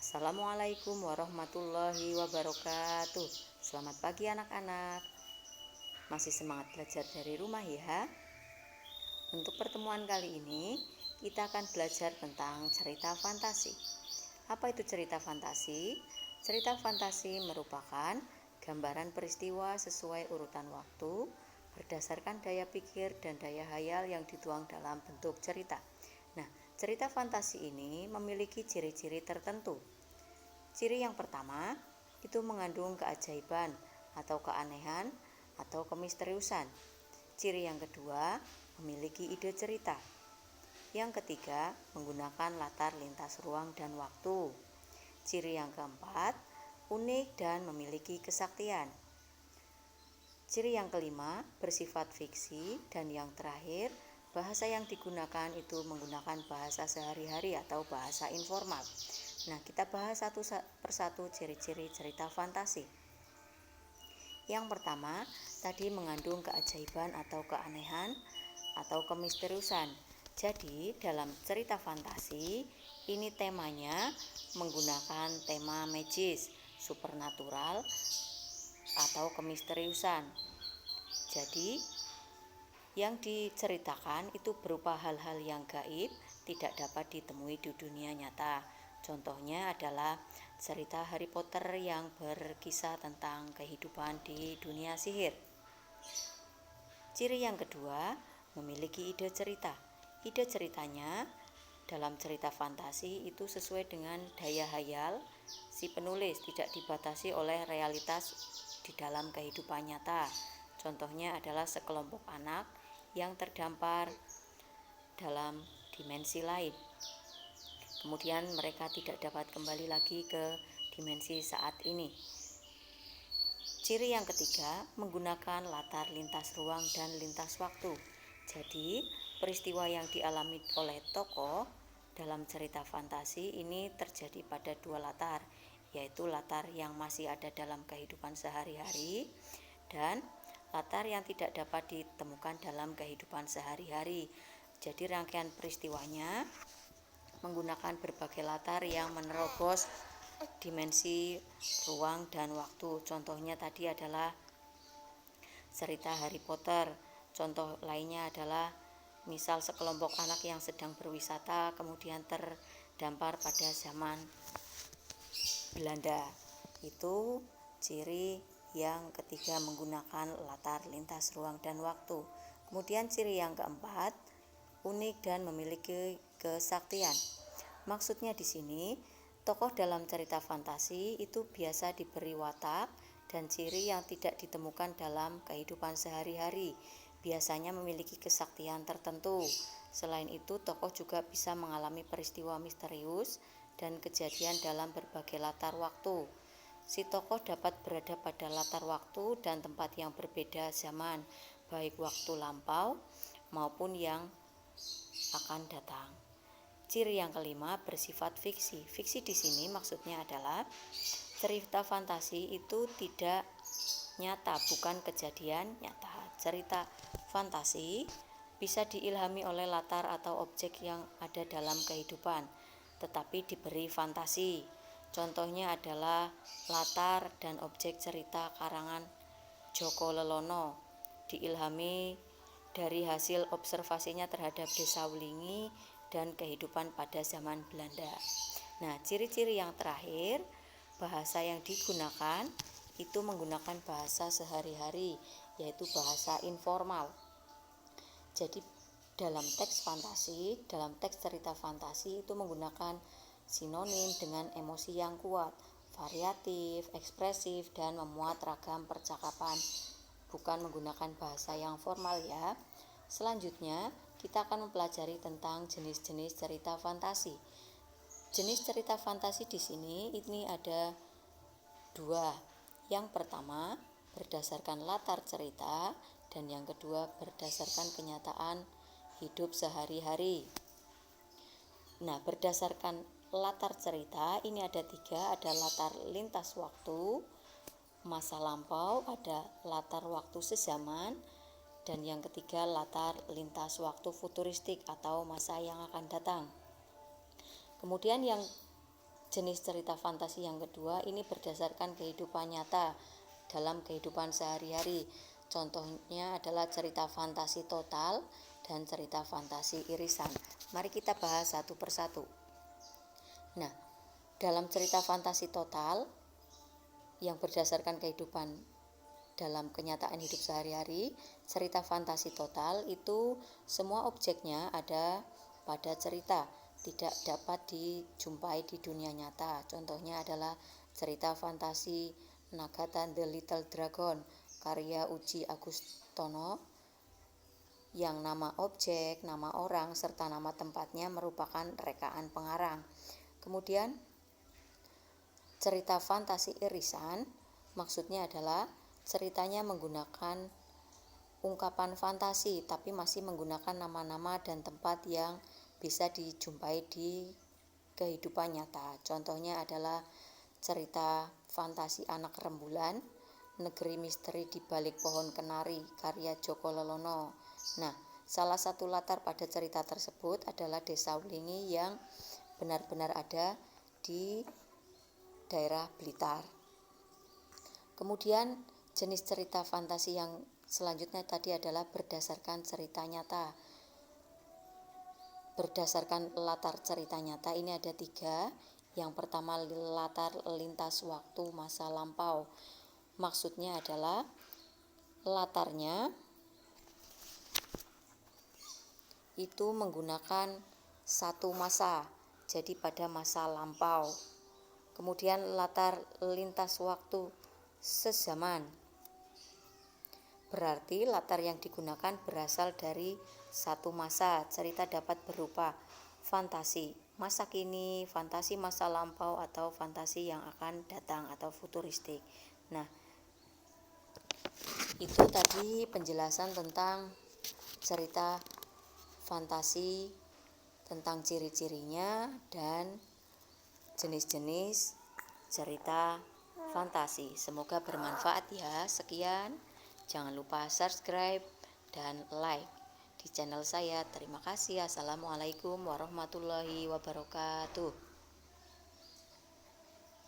Assalamualaikum warahmatullahi wabarakatuh. Selamat pagi anak-anak. Masih semangat belajar dari rumah ya? Untuk pertemuan kali ini kita akan belajar tentang cerita fantasi. Apa itu cerita fantasi? Cerita fantasi merupakan gambaran peristiwa sesuai urutan waktu berdasarkan daya pikir dan daya hayal yang dituang dalam bentuk cerita. Nah, cerita fantasi ini memiliki ciri-ciri tertentu. Ciri yang pertama itu mengandung keajaiban atau keanehan atau kemisteriusan. Ciri yang kedua memiliki ide cerita. Yang ketiga menggunakan latar lintas ruang dan waktu. Ciri yang keempat unik dan memiliki kesaktian. Ciri yang kelima bersifat fiksi, dan yang terakhir bahasa yang digunakan itu menggunakan bahasa sehari-hari atau bahasa informal. Nah, kita bahas satu persatu ciri-ciri cerita fantasi. Yang pertama, tadi mengandung keajaiban atau keanehan atau kemisteriusan. Jadi, dalam cerita fantasi, ini temanya menggunakan tema magis, supernatural atau kemisteriusan. Jadi, yang diceritakan itu berupa hal-hal yang gaib, tidak dapat ditemui di dunia nyata. Contohnya adalah cerita Harry Potter yang berkisah tentang kehidupan di dunia sihir. Ciri yang kedua, memiliki ide cerita. Ide ceritanya dalam cerita fantasi itu sesuai dengan daya hayal si penulis, tidak dibatasi oleh realitas di dalam kehidupan nyata. Contohnya adalah sekelompok anak yang terdampar dalam dimensi lain. Kemudian mereka tidak dapat kembali lagi ke dimensi saat ini. Ciri yang ketiga, menggunakan latar lintas ruang dan lintas waktu. Jadi, peristiwa yang dialami oleh tokoh dalam cerita fantasi ini terjadi pada dua latar, yaitu latar yang masih ada dalam kehidupan sehari-hari dan latar yang tidak dapat ditemukan dalam kehidupan sehari-hari. Jadi rangkaian peristiwanya menggunakan berbagai latar yang menerobos dimensi ruang dan waktu. Contohnya tadi adalah cerita Harry Potter. Contoh lainnya adalah misal sekelompok anak yang sedang berwisata kemudian terdampar pada zaman Belanda. Itu ciri yang ketiga, menggunakan latar lintas ruang dan waktu. Kemudian ciri yang keempat, unik dan memiliki kesaktian. Maksudnya di sini, tokoh dalam cerita fantasi itu biasa diberi watak dan ciri yang tidak ditemukan dalam kehidupan sehari-hari. Biasanya memiliki kesaktian tertentu. Selain itu, tokoh juga bisa mengalami peristiwa misterius dan kejadian dalam berbagai latar waktu. Si tokoh dapat berada pada latar waktu dan tempat yang berbeda zaman, baik waktu lampau maupun yang akan datang. Ciri yang kelima bersifat fiksi. Fiksi di sini maksudnya adalah cerita fantasi itu tidak nyata, bukan kejadian nyata. Cerita fantasi bisa diilhami oleh latar atau objek yang ada dalam kehidupan, tetapi diberi fantasi. Contohnya adalah latar dan objek cerita karangan Joko Lelono, diilhami dari hasil observasinya terhadap Desa Wulingi dan kehidupan pada zaman Belanda. Nah, ciri-ciri yang terakhir, bahasa yang digunakan itu menggunakan bahasa sehari-hari, yaitu bahasa informal. Jadi dalam teks fantasi, dalam teks cerita fantasi itu menggunakan sinonim dengan emosi yang kuat, variatif, ekspresif, dan memuat ragam percakapan, bukan menggunakan bahasa yang formal ya. Selanjutnya, kita akan mempelajari tentang jenis-jenis cerita fantasi. Jenis cerita fantasi di sini ini ada dua. Yang pertama, berdasarkan latar cerita, dan yang kedua berdasarkan kenyataan hidup sehari-hari. Nah, berdasarkan latar cerita ini ada tiga, ada latar lintas waktu, masa lampau, ada latar waktu sezaman, dan yang ketiga latar lintas waktu futuristik atau masa yang akan datang. Kemudian yang Jenis cerita fantasi yang kedua ini berdasarkan kehidupan nyata dalam kehidupan sehari-hari. Contohnya adalah cerita fantasi total dan cerita fantasi irisan. Mari kita bahas satu persatu. Nah, dalam cerita fantasi total yang berdasarkan kehidupan dalam kenyataan hidup sehari-hari, cerita fantasi total itu semua objeknya ada pada cerita, tidak dapat dijumpai di dunia nyata. Contohnya adalah cerita fantasi Nagata The Little Dragon karya Uji Agustono, yang nama objek, nama orang, serta nama tempatnya merupakan rekaan pengarang. Kemudian cerita fantasi irisan maksudnya adalah ceritanya menggunakan ungkapan fantasi tapi masih menggunakan nama-nama dan tempat yang bisa dijumpai di kehidupan nyata. Contohnya adalah cerita fantasi Anak Rembulan, Negeri Misteri di Balik Pohon Kenari karya Joko Lelono. Nah, salah satu latar pada cerita tersebut adalah Desa Wlingi yang benar-benar ada di daerah Blitar. Kemudian jenis cerita fantasi yang selanjutnya tadi adalah berdasarkan cerita nyata. Berdasarkan latar cerita nyata ini ada 3. Yang pertama latar lintas waktu masa lampau. Maksudnya adalah latarnya itu menggunakan satu masa, jadi pada masa lampau. Kemudian latar lintas waktu sezaman, berarti latar yang digunakan berasal dari satu masa. Cerita dapat berupa fantasi masa kini, fantasi masa lampau, atau fantasi yang akan datang atau futuristik. Nah, itu tadi penjelasan tentang cerita fantasi, tentang ciri-cirinya dan jenis-jenis cerita fantasi. Semoga bermanfaat ya. Sekian. Jangan lupa subscribe dan like di channel saya. Terima kasih. Assalamualaikum warahmatullahi wabarakatuh.